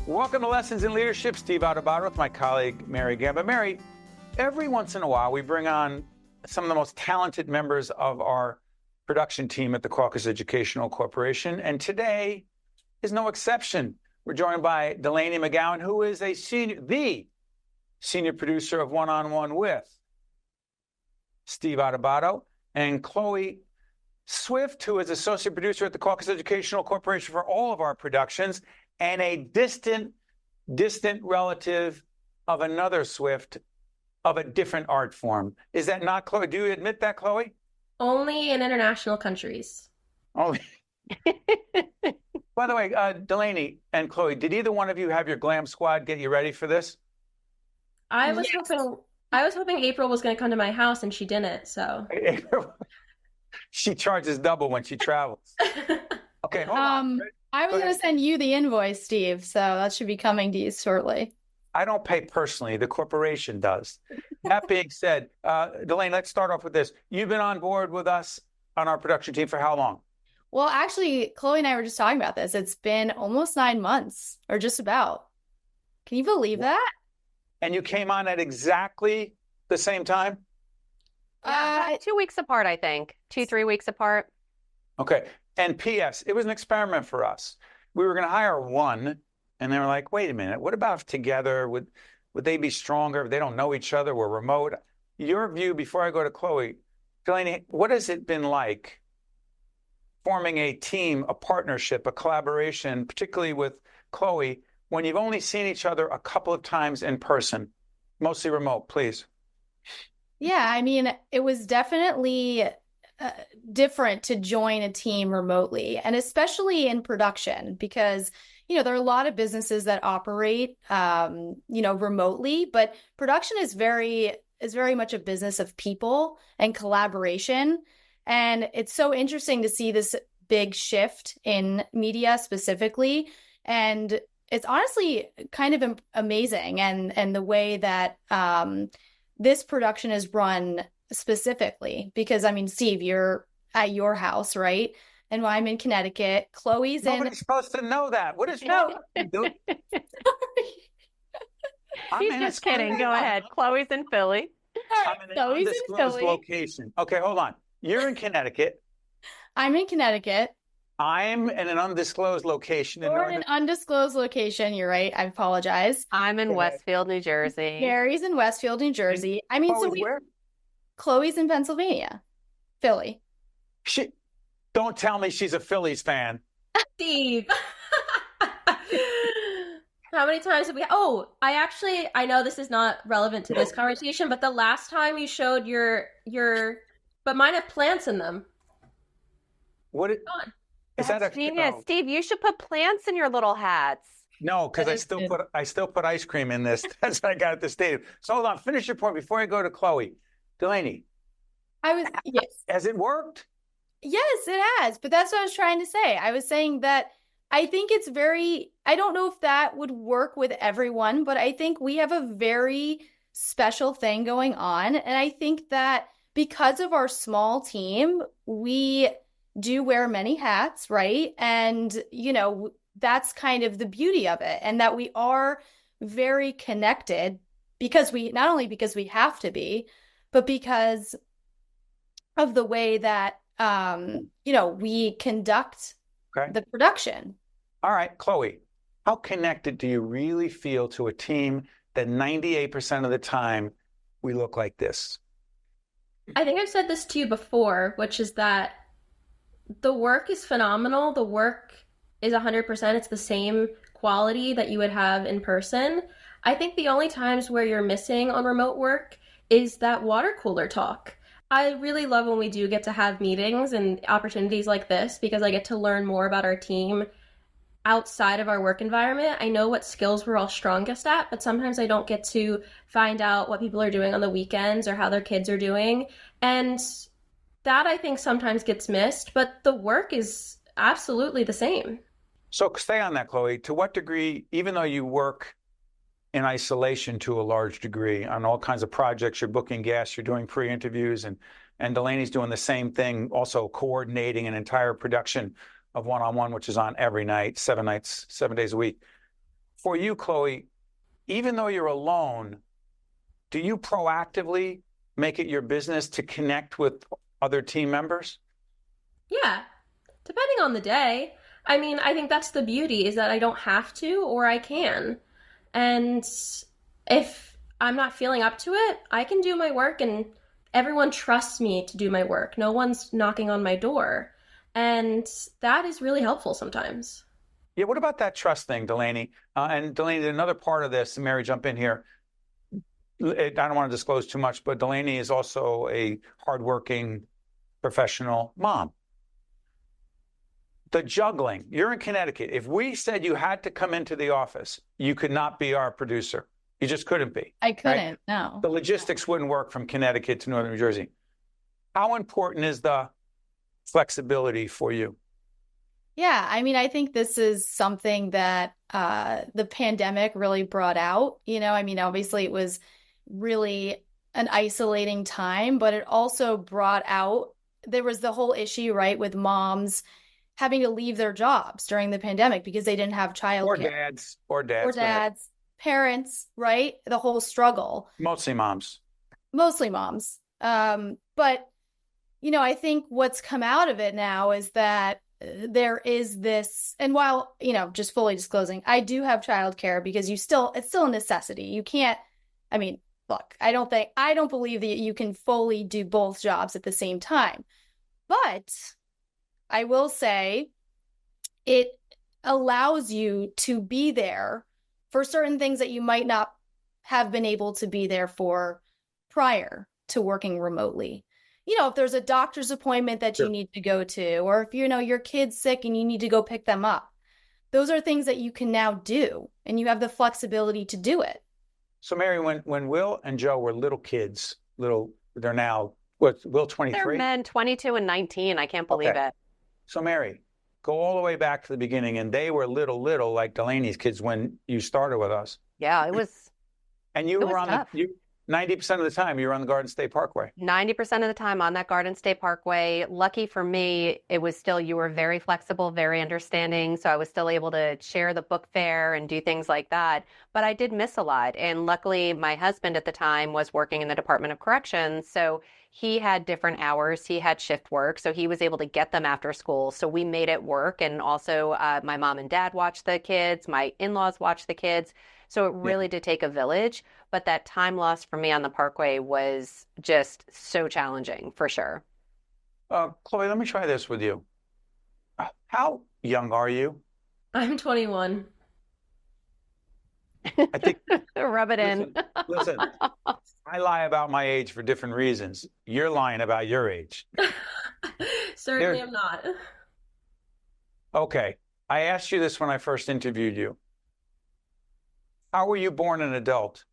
Welcome to Lessons in Leadership. Steve Adubato with my colleague, Mary Gamba. Mary, every once in a while, we bring on some of the most talented members of our production team at the Caucus Educational Corporation, and today is no exception. We're joined by Delaney McGowan, who is the senior producer of One-on-One with Steve Adubato, and Chloe Swift, who is associate producer at the Caucus Educational Corporation for all of our productions, and a distant relative of another Swift of a different art form. Is that not, Chloe? Do you admit that, Chloe? Only in international countries. Only. By the way, Delaney and Chloe, did either one of you have your glam squad get you ready for this? I was hoping April was going to come to my house, and she didn't. So she charges double when she travels. Okay, hold on. I was going to send you the invoice, Steve, so that should be coming to you shortly. I don't pay personally. The corporation does. That being said, Delaney, let's start off with this. You've been on board with us on our production team for how long? Well, actually, Chloe and I were just talking about this. It's been almost 9 months, or just about. Can you believe that? And you came on at exactly the same time? 2 weeks apart, I think. 3 weeks apart. Okay. And P.S., it was an experiment for us. We were going to hire one, and they were like, wait a minute, what about if together? Would they be stronger if they don't know each other? We're remote. Your view, before I go to Chloe, Delaney, what has it been like forming a team, a partnership, a collaboration, particularly with Chloe, when you've only seen each other a couple of times in person, mostly remote, please? Yeah, I mean, it was definitely different to join a team remotely, and especially in production, because there are a lot of businesses that operate remotely, but production is very much a business of people and collaboration. And it's so interesting to see this big shift in media specifically, and it's honestly kind of amazing, and the way that this production is run specifically, because I mean, Steve, you're at your house, right? And I'm in Connecticut. Chloe's Nobody's supposed to know that. What is wrong with you? He's just kidding. Go ahead. Chloe's in Philly. I'm in an undisclosed location. Okay, hold on. You're in Connecticut. I'm in Connecticut. I'm in an undisclosed location. You're in an undisclosed location. You're right. I apologize. I'm in Westfield, New Jersey. Mary's in Westfield, New Jersey. I mean, where? Chloe's in Pennsylvania. Philly. Don't tell me she's a Phillies fan. Steve. How many times have we... I know this is not relevant to this conversation, but the last time you showed your but mine have plants in them. Is that a genius? Oh. Steve, you should put plants in your little hats. No, because I still put ice cream in this. That's what I got at the stadium. So hold on, finish your point before I go to Chloe. Delaney. Yes. Has it worked? Yes, it has. But that's what I was trying to say. I was saying that I think I don't know if that would work with everyone, but I think we have a very special thing going on. And I think that because of our small team, we do wear many hats, right? And, that's kind of the beauty of it. And that we are very connected not only because we have to be, but because of the way that, we conduct the production. All right, Chloe, how connected do you really feel to a team that 98% of the time we look like this? I think I've said this to you before, which is that the work is phenomenal. The work is 100%. It's the same quality that you would have in person. I think the only times where you're missing on remote work is that water cooler talk. I really love when we do get to have meetings and opportunities like this, because I get to learn more about our team outside of our work environment. I know what skills we're all strongest at, but sometimes I don't get to find out what people are doing on the weekends or how their kids are doing. And that, I think, sometimes gets missed, but the work is absolutely the same. So stay on that, Chloe. To what degree, even though you work in isolation to a large degree on all kinds of projects, you're booking guests, you're doing pre-interviews, and Delaney's doing the same thing, also coordinating an entire production of One-on-One, which is on every night, 7 days a week. for you, Chloe, even though you're alone, do you proactively make it your business to connect with other team members? Yeah, depending on the day. I mean, I think that's the beauty is that I don't have to or I can. And if I'm not feeling up to it, I can do my work and everyone trusts me to do my work. No one's knocking on my door. And that is really helpful sometimes. Yeah, what about that trust thing, Delaney? And Delaney, another part of this, Mary, jump in here. I don't want to disclose too much, but Delaney is also a hardworking professional mom. The juggling, you're in Connecticut. If we said you had to come into the office, you could not be our producer. You just couldn't be. I couldn't, right? no. The logistics wouldn't work from Connecticut to Northern New Jersey. How important is the flexibility for you? Yeah, I mean, I think this is something that the pandemic really brought out. I mean, obviously it was really an isolating time, but it also brought out, there was the whole issue, right, with moms having to leave their jobs during the pandemic because they didn't have childcare. Or dads, parents, right? The whole struggle. Mostly moms. But, I think what's come out of it now is that there is this, and while, just fully disclosing, I do have childcare because it's still a necessity. You can't, I mean, look, I don't believe that you can fully do both jobs at the same time. But I will say it allows you to be there for certain things that you might not have been able to be there for prior to working remotely. If there's a doctor's appointment that you need to go to, or if your kid's sick and you need to go pick them up, those are things that you can now do, and you have the flexibility to do it. So, Mary, when Will and Joe were little kids, they're now, Will 23? They're men, 22 and 19. I can't believe it. So, Mary, go all the way back to the beginning, and they were little, like Delaney's kids when you started with us. Yeah, it was. And you were on 90% of the time, you were on the Garden State Parkway. 90% of the time on that Garden State Parkway. Lucky for me, it was still, you were very flexible, very understanding. So I was still able to share the book fair and do things like that. But I did miss a lot. And luckily, my husband at the time was working in the Department of Corrections. So he had different hours. He had shift work. So he was able to get them after school. So we made it work. And also my mom and dad watched the kids. My in-laws watched the kids. So it really did take a village, but that time lost for me on the Parkway was just so challenging, for sure. Chloe, let me try this with you. How young are you? I'm 21. I think. Rub it in. Listen, I lie about my age for different reasons. You're lying about your age. Certainly I'm not. Okay. I asked you this when I first interviewed you. How were you born an adult?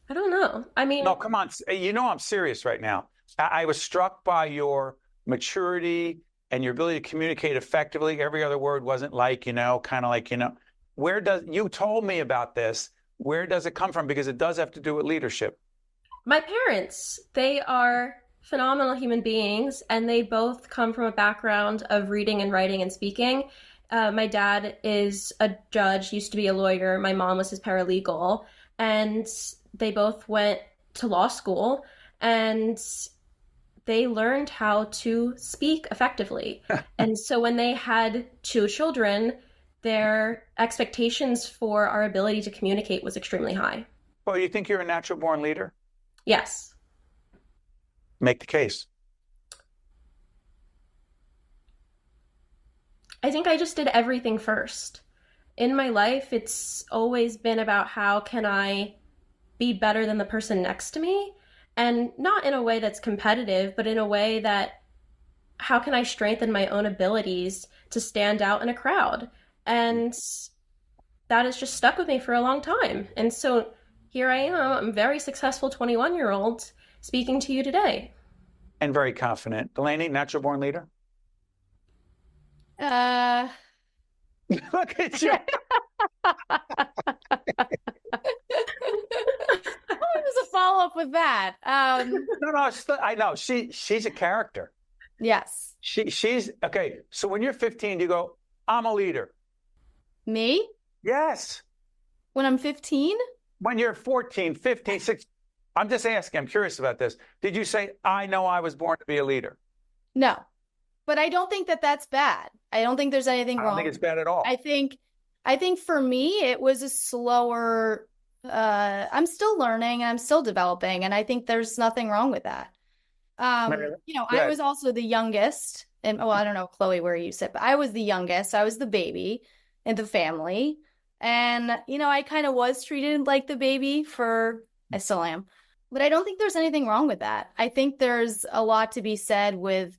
I don't know. I mean, no, come on. I'm serious right now. I was struck by your maturity and your ability to communicate effectively. Every other word wasn't kind of like, you told me about this. Where does it come from? Because it does have to do with leadership. My parents, they are phenomenal human beings, and they both come from a background of reading and writing and speaking. My dad is a judge, used to be a lawyer. My mom was his paralegal, and they both went to law school, and they learned how to speak effectively. And so when they had 2 children, their expectations for our ability to communicate was extremely high. Well, you think you're a natural born leader? Yes. Make the case. I think I just did everything first. In my life, it's always been about how can I be better than the person next to me, and not in a way that's competitive, but in a way that how can I strengthen my own abilities to stand out in a crowd? And that has just stuck with me for a long time. And so here I am, I'm a very successful 21-year-old speaking to you today. And very confident. Delaney, natural born leader? Look at you. There's a follow-up with that. No, I know. She's a character. Yes. She's okay. So when you're 15, you go, I'm a leader. Me? Yes. When I'm 15? When you're 14, 15, 16, I'm just asking, I'm curious about this. Did you say, I know I was born to be a leader? No. But I don't think that that's bad. I don't think there's anything I wrong. don't think it's bad at all. I think for me it was a slower I'm still learning and I'm still developing, and I think there's nothing wrong with that. I was also the youngest, and I don't know, Chloe, where you sit, but I was the youngest. I was the baby in the family. And, I kind of was treated like the baby I still am. But I don't think there's anything wrong with that. I think there's a lot to be said with,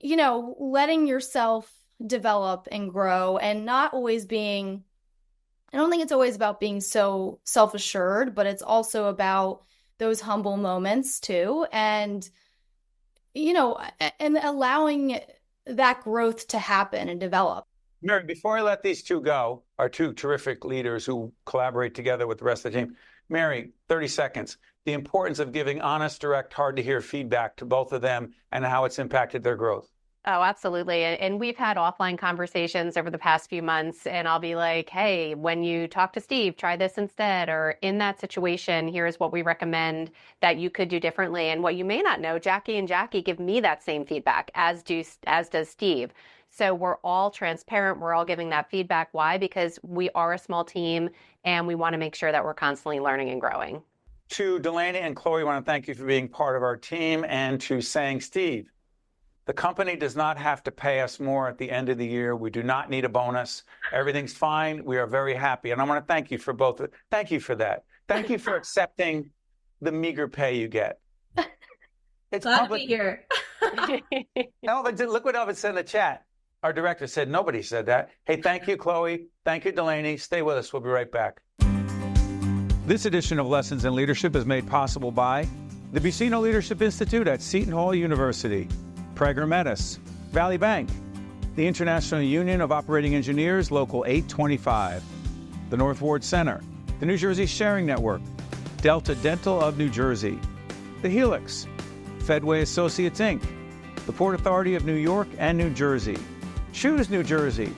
letting yourself develop and grow and not always being, I don't think it's always about being so self-assured, but it's also about those humble moments too. And, and allowing that growth to happen and develop. Mary, before I let these two go, our two terrific leaders who collaborate together with the rest of the team, Mary, 30 seconds. The importance of giving honest, direct, hard to hear feedback to both of them and how it's impacted their growth. Oh, absolutely. And we've had offline conversations over the past few months, and I'll be like, hey, when you talk to Steve, try this instead, or in that situation, here's what we recommend that you could do differently. And what you may not know, Jackie and Jackie give me that same feedback, as does Steve. So we're all transparent. We're all giving that feedback. Why? Because we are a small team and we want to make sure that we're constantly learning and growing. To Delaney and Chloe, I want to thank you for being part of our team, and to saying, Steve, the company does not have to pay us more at the end of the year. We do not need a bonus. Everything's fine. We are very happy. And I want to thank you for both. Thank you for that. Thank you for accepting the meager pay you get. It's Glad public. to be here. Look what Elvis said in the chat. Our director said nobody said that. Hey, thank you, Chloe. Thank you, Delaney. Stay with us. We'll be right back. This edition of Lessons in Leadership is made possible by the Buccino Leadership Institute at Seton Hall University, Prager Metis, Valley Bank, the International Union of Operating Engineers, Local 825, the North Ward Center, the New Jersey Sharing Network, Delta Dental of New Jersey, the Helix, Fedway Associates, Inc., the Port Authority of New York and New Jersey, Choose New Jersey,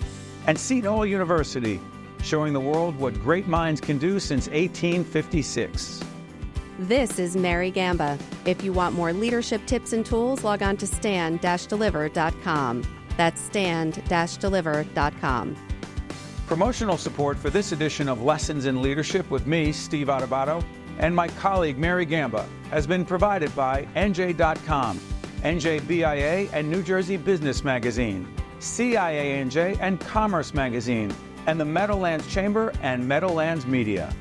and Seton Hall University, showing the world what great minds can do since 1856. This is Mary Gamba. If you want more leadership tips and tools, log on to stand-deliver.com. That's stand-deliver.com. Promotional support for this edition of Lessons in Leadership with me, Steve Adubato, and my colleague Mary Gamba has been provided by NJ.com, NJBIA and New Jersey Business Magazine, CIANJ and Commerce Magazine, and the Meadowlands Chamber and Meadowlands Media.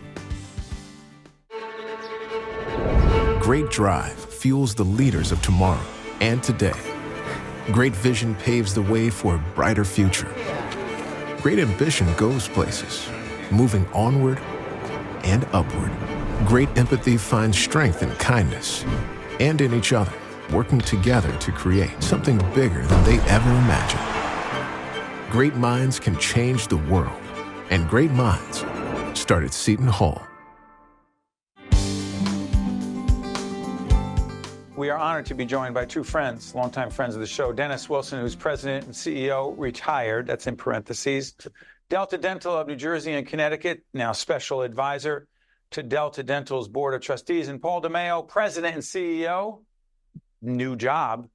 Great drive fuels the leaders of tomorrow and today. Great vision paves the way for a brighter future. Great ambition goes places, moving onward and upward. Great empathy finds strength in kindness and in each other, working together to create something bigger than they ever imagined. Great minds can change the world, and great minds start at Seton Hall. We are honored to be joined by two friends, longtime friends of the show. Dennis Wilson, who's president and CEO, retired, that's in parentheses, Delta Dental of New Jersey and Connecticut, now special advisor to Delta Dental's Board of Trustees, and Paul DeMeo, president and CEO, new job,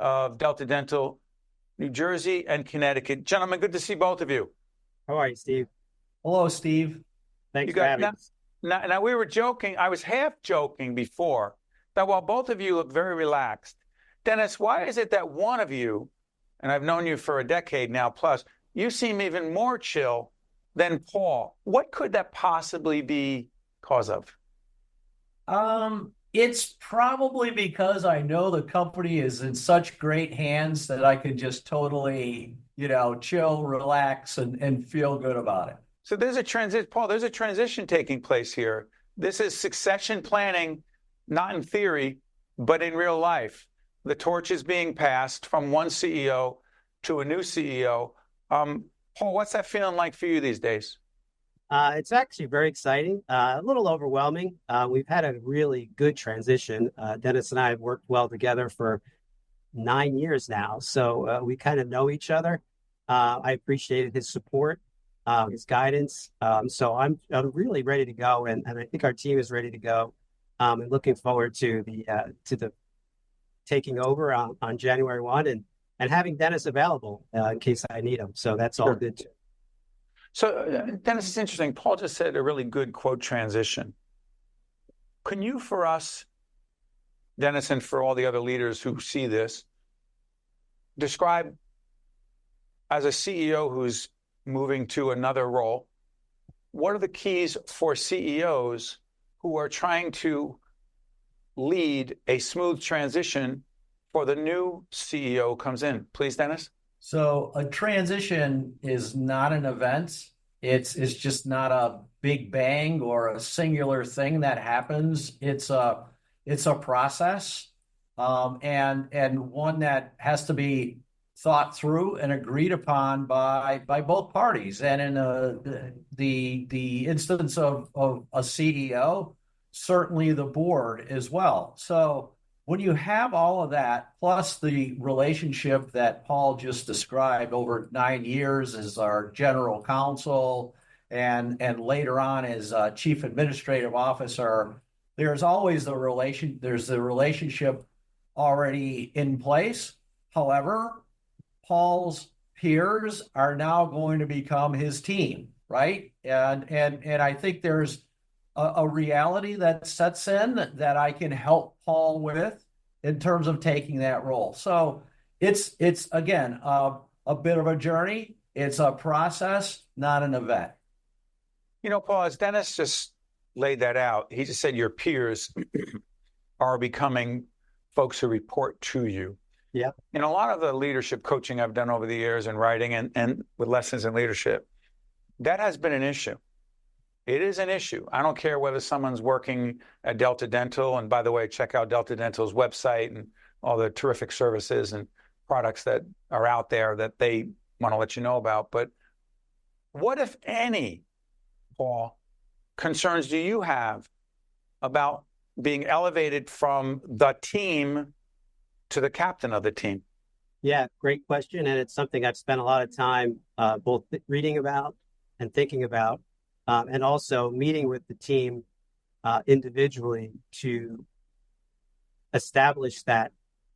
of Delta Dental, New Jersey and Connecticut. Gentlemen, good to see both of you. How are you, Steve? Hello, Steve. Thanks for having us. Now, we were joking. I was half joking before that while both of you look very relaxed, Dennis, why is it that one of you, and I've known you for a decade now plus, you seem even more chill than Paul? What could that possibly be cause of? It's probably because I know the company is in such great hands that I can just totally, chill, relax, and feel good about it. So there's a transition, Paul, there's a transition taking place here. This is succession planning, not in theory, but in real life. The torch is being passed from one CEO to a new CEO. Paul, what's that feeling like for you these days? It's actually very exciting, a little overwhelming. We've had a really good transition. Dennis and I have worked well together for 9 years now, so we kind of know each other. I appreciated his support, his guidance. So I'm really ready to go, and I think our team is ready to go, and looking forward to the taking over on January 1 and having Dennis available in case I need him. So that's all good too. So Dennis, it's interesting. Paul just said a really good quote transition. Can you, for us, Dennis, and for all the other leaders who see this, describe, as a CEO who's moving to another role, what are the keys for CEOs who are trying to lead a smooth transition for the new CEO who comes in? Please, Dennis. So a transition is not an event. It's just not a big bang or a singular thing that happens. It's a process, and one that has to be thought through and agreed upon by both parties. And in the instance of a CEO, certainly the board as well. So when you have all of that, plus the relationship that Paul just described over 9 years as our general counsel and later on as chief administrative officer, there's the relationship already in place. However, Paul's peers are now going to become his team, right? And I think there's a reality that sets in that I can help Paul with in terms of taking that role. So it's again a bit of a journey. It's a process, not an event. You know, Paul, as Dennis just laid that out, he just said your peers are becoming folks who report to you. Yeah. In a lot of the leadership coaching I've done over the years and writing and with lessons in leadership, that has been an issue. It is an issue. I don't care whether someone's working at Delta Dental. And by the way, check out Delta Dental's website and all the terrific services and products that are out there that they want to let you know about. But what, if any, Paul, concerns do you have about being elevated from the team to the captain of the team? Yeah, great question. And it's something I've spent a lot of time both reading about and thinking about. And also meeting with the team individually to establish that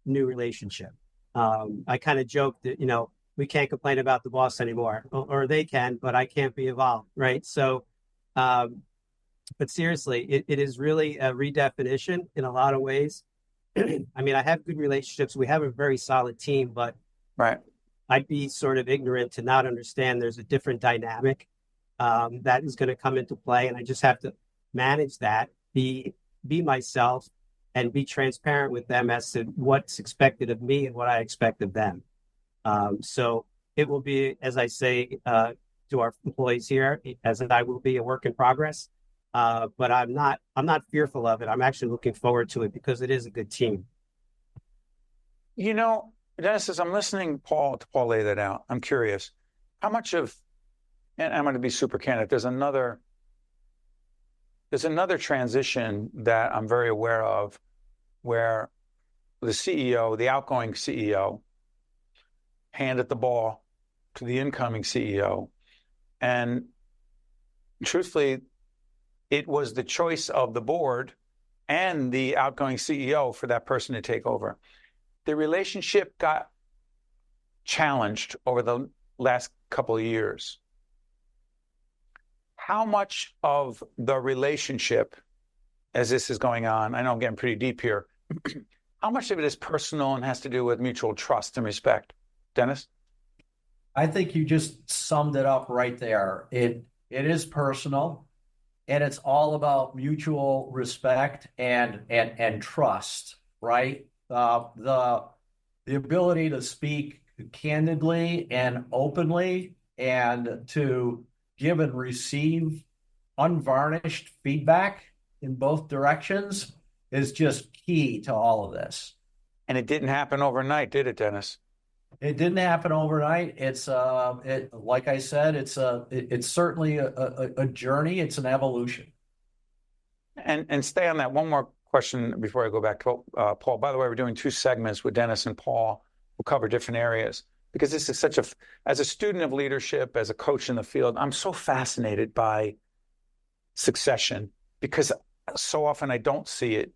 new relationship. I kind of joke that, we can't complain about the boss anymore, or they can, but I can't be involved, right? So, but seriously, it is really a redefinition in a lot of ways. I mean, I have good relationships. We have a very solid team, but right, I'd be sort of ignorant to not understand there's a different dynamic that is going to come into play. And I just have to manage that, be myself, and be transparent with them as to what's expected of me and what I expect of them. So it will be, as I say to our employees here, as I will be a work in progress. But I'm not fearful of it. I'm actually looking forward to it because it is a good team. Dennis, as I'm listening to Paul lay that out, I'm curious, how much of, and I'm going to be super candid, there's another transition that I'm very aware of where the CEO, the outgoing CEO, handed the ball to the incoming CEO. And truthfully, it was the choice of the board and the outgoing CEO for that person to take over. The relationship got challenged over the last couple of years. How much of the relationship, as this is going on, I know I'm getting pretty deep here, how much of it is personal and has to do with mutual trust and respect? Dennis? I think you just summed it up right there. It is personal, and it's all about mutual respect and trust, right? The ability to speak candidly and openly and to give and receive unvarnished feedback in both directions is just key to all of this. And it didn't happen overnight, did it, Dennis? It didn't happen overnight. It's like I said, it's certainly a journey. It's an evolution. And stay on that. One more question before I go back to Paul. By the way, we're doing 2 segments with Dennis and Paul. We'll cover different areas. because this is such as a student of leadership, as a coach in the field, I'm so fascinated by succession because so often I don't see it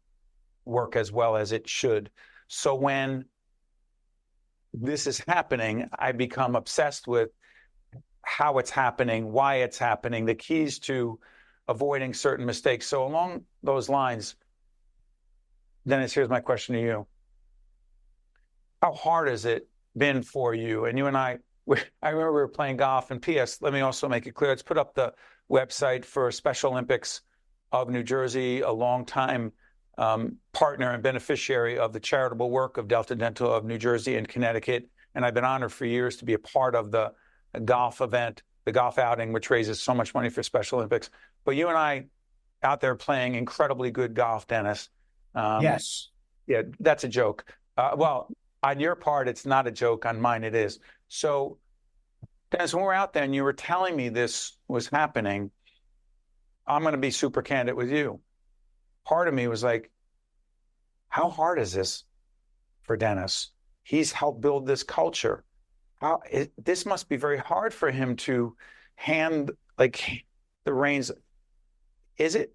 work as well as it should. So when this is happening, I become obsessed with how it's happening, why it's happening, the keys to avoiding certain mistakes. So along those lines, Dennis, here's my question to you. How hard has it been for you? And you and I remember we were playing golf, and P.S., let me also make it clear, let's put up the website for Special Olympics of New Jersey, a longtime partner and beneficiary of the charitable work of Delta Dental of New Jersey and Connecticut. And I've been honored for years to be a part of the golf event, the golf outing, which raises so much money for Special Olympics. But you and I out there playing incredibly good golf, Dennis. Yes. Yeah, that's a joke. Well, on your part, it's not a joke. On mine, it is. So, Dennis, when we're out there and you were telling me this was happening, I'm going to be super candid with you. Part of me was like, how hard is this for Dennis? He's helped build this culture. This must be very hard for him to hand the reins. Is it?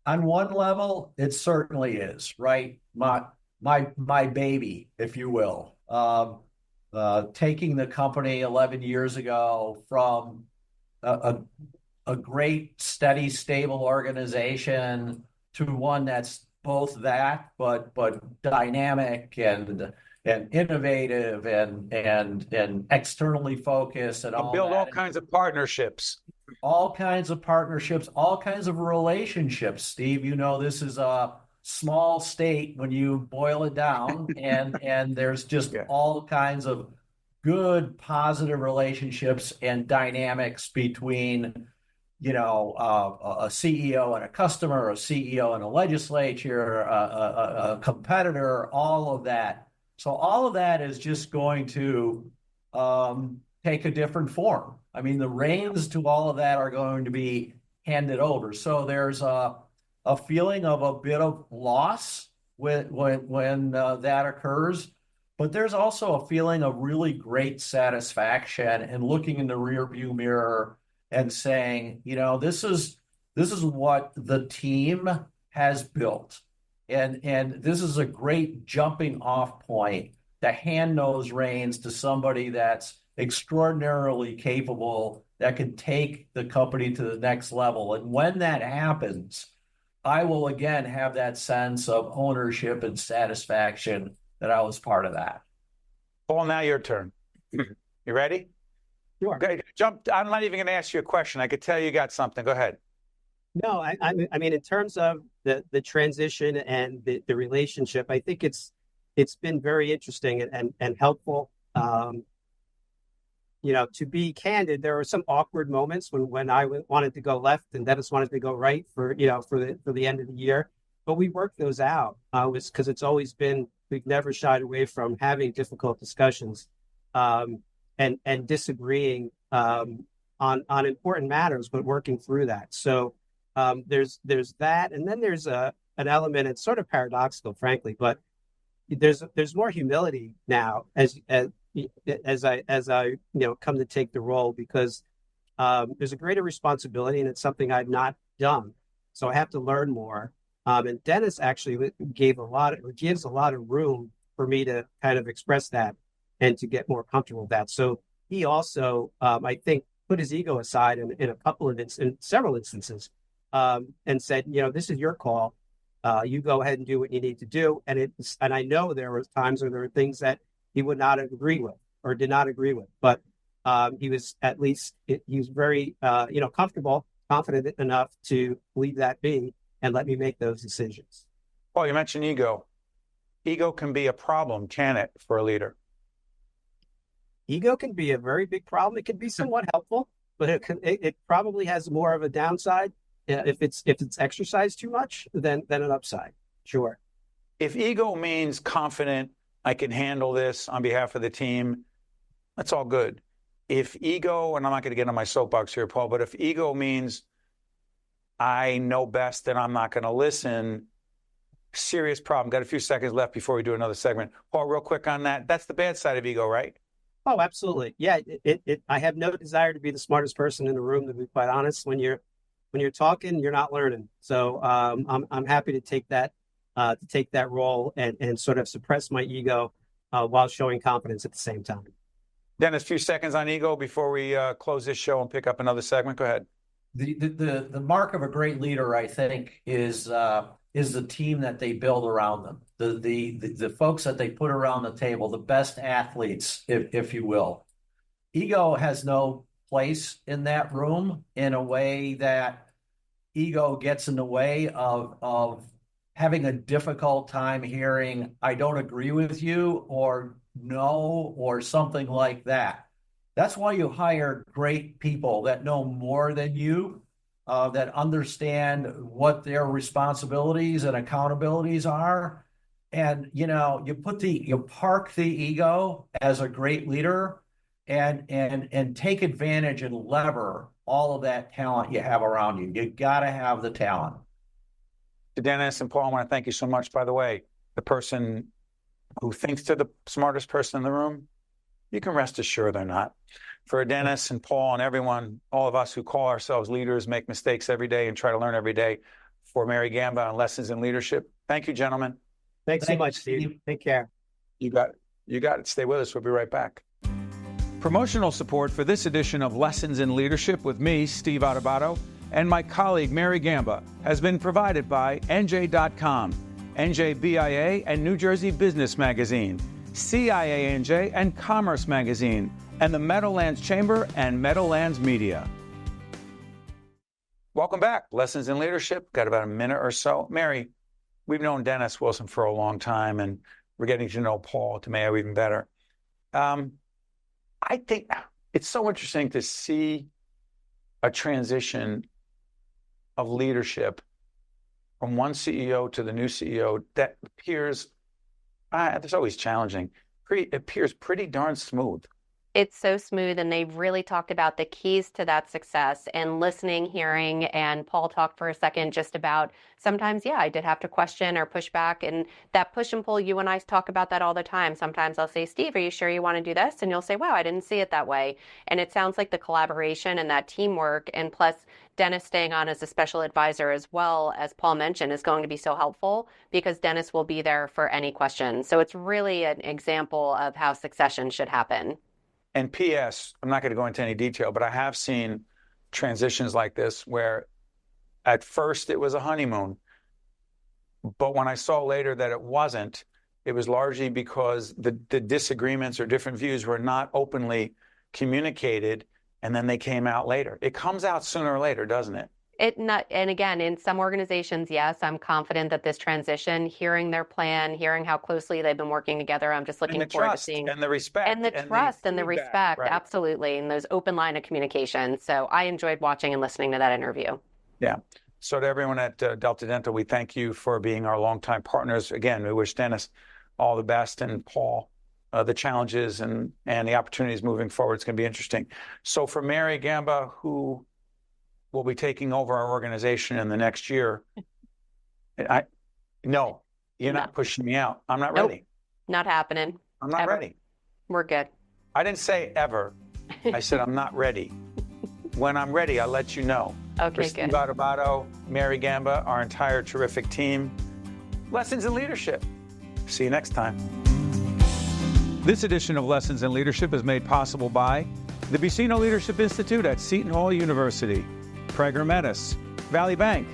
On one level, it certainly is, right? My baby, if you will. Taking the company 11 years ago from a great, steady, stable organization to one that's both that, but dynamic and innovative and externally focused and all build that. all kinds of partnerships. All kinds of partnerships, all kinds of relationships, Steve. You know, this is a small state when you boil it down, and there's just all kinds of good, positive relationships and dynamics between, you know, a CEO and a customer, a CEO and a legislature, a competitor, all of that. So all of that is just going to take a different form. I mean, the reins to all of that are going to be handed over. So there's a feeling of a bit of loss when that occurs, but there's also a feeling of really great satisfaction and looking in the rearview mirror and saying, you know, this is what the team has built, and this is a great jumping off point to hand those reins to somebody that's extraordinarily capable, that can take the company to the next level. And when that happens, I will again have that sense of ownership and satisfaction that I was part of that. Paul, now your turn. You ready? Sure. Okay, jump. I'm not even going to ask you a question. I could tell you got something. Go ahead. No, I mean, in terms of the transition and the relationship, I think it's been very interesting and helpful. You know, to be candid, there were some awkward moments when I wanted to go left and Dennis wanted to go right for the end of the year, but we worked those out. Because it's always been, we've never shied away from having difficult discussions, and disagreeing on important matters, but working through that. So there's that, and then there's an element. It's sort of paradoxical, frankly, but there's more humility now as I come to take the role, because there's a greater responsibility, and it's something I've not done. So I have to learn more. And Dennis actually gives a lot of room for me to kind of express that and to get more comfortable with that. So he also, I think, put his ego aside in a couple of in several instances, and said, you know, this is your call. You go ahead and do what you need to do. And I know there were times where there were things that he would not agree with or did not agree with, but he was very comfortable, confident enough to leave that be and let me make those decisions. Well, you mentioned ego. Ego can be a problem, can it, for a leader? Ego can be a very big problem. It can be somewhat helpful, but it probably has more of a downside if it's exercised too much than an upside. Sure. If ego means confident, I can handle this on behalf of the team, that's all good. If ego, and I'm not going to get on my soapbox here, Paul, but if ego means I know best and I'm not going to listen, serious problem. Got a few seconds left before we do another segment. Paul, real quick on that. That's the bad side of ego, right? Oh, absolutely. Yeah, I have no desire to be the smartest person in the room, to be quite honest. When you're talking, you're not learning. So I'm happy to take that role and sort of suppress my ego while showing confidence at the same time. Dennis, a few seconds on ego before we close this show and pick up another segment. Go ahead. The mark of a great leader, I think, is the team that they build around them. The folks that they put around the table, the best athletes, if you will. Ego has no place in that room, in a way that ego gets in the way of having a difficult time hearing, I don't agree with you, or no, or something like that. That's why you hire great people that know more than you, that understand what their responsibilities and accountabilities are. And, you park the ego as a great leader and take advantage and lever all of that talent you have around you. You got to have the talent. To Dennis and Paul, I want to thank you so much. By the way, the person who thinks they're the smartest person in the room, you can rest assured they're not. For Dennis and Paul and everyone, all of us who call ourselves leaders, make mistakes every day and try to learn every day, for Mary Gamba on Lessons in Leadership. Thank you, gentlemen. Thanks so much, Steve. Take care. You got it. You got it. Stay with us. We'll be right back. Promotional support for this edition of Lessons in Leadership with me, Steve Adubato, and my colleague Mary Gamba has been provided by NJ.com, NJBIA and New Jersey Business Magazine, CIANJ and Commerce Magazine, and the Meadowlands Chamber and Meadowlands Media. Welcome back. Lessons in Leadership. Got about a minute or so. Mary, we've known Dennis Wilson for a long time, and we're getting to know Paul DeMeo even better. I think it's so interesting to see a transition of leadership from one CEO to the new CEO that appears, it's always challenging, appears pretty darn smooth. It's so smooth, and they've really talked about the keys to that success and listening, hearing, and Paul talked for a second just about sometimes, I did have to question or push back, and that push and pull, you and I talk about that all the time. Sometimes I'll say, Steve, are you sure you want to do this? And you'll say, wow, I didn't see it that way. And it sounds like the collaboration and that teamwork, and plus Dennis staying on as a special advisor as well, as Paul mentioned, is going to be so helpful because Dennis will be there for any questions. So it's really an example of how succession should happen. And P.S., I'm not going to go into any detail, but I have seen transitions like this where at first it was a honeymoon. But when I saw later that it wasn't, it was largely because the disagreements or different views were not openly communicated, and then they came out later. It comes out sooner or later, doesn't it? And again, in some organizations, yes, I'm confident that this transition, hearing their plan, hearing how closely they've been working together, I'm just looking forward to seeing. And the respect. And the trust and the respect, right. Absolutely, and those open line of communication. So I enjoyed watching and listening to that interview. Yeah. So to everyone at Delta Dental, we thank you for being our longtime partners. Again, we wish Dennis all the best, and Paul, the challenges and the opportunities moving forward. It's going to be interesting. So for Mary Gamba, who will be taking over our organization in the next year. No, you're not pushing me out. I'm not ready. Not happening. I'm not ready. We're good. I didn't say ever. I said I'm not ready. When I'm ready, I'll let you know. Okay, For Steve Adubato, Mary Gamba, our entire terrific team. Lessons in Leadership. See you next time. This edition of Lessons in Leadership is made possible by the Buccino Leadership Institute at Seton Hall University, Prager Metis, Valley Bank,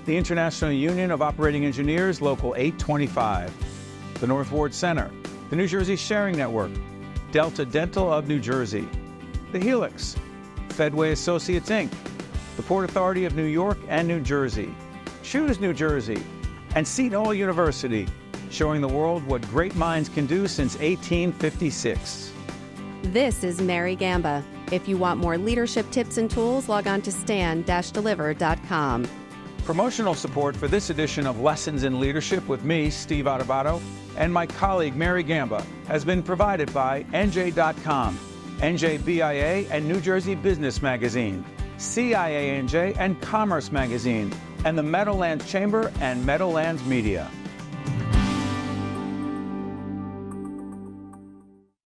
the International Union of Operating Engineers, Local 825, the North Ward Center, the New Jersey Sharing Network, Delta Dental of New Jersey, the Helix, Fedway Associates, Inc., the Port Authority of New York and New Jersey, Choose New Jersey, and Seton Hall University, showing the world what great minds can do since 1856. This is Mary Gamba. If you want more leadership tips and tools, log on to stand-deliver.com. Promotional support for this edition of Lessons in Leadership with me, Steve Adubato, and my colleague Mary Gamba has been provided by NJ.com, NJBIA and New Jersey Business Magazine, CIANJ and Commerce Magazine, and the Meadowlands Chamber and Meadowlands Media.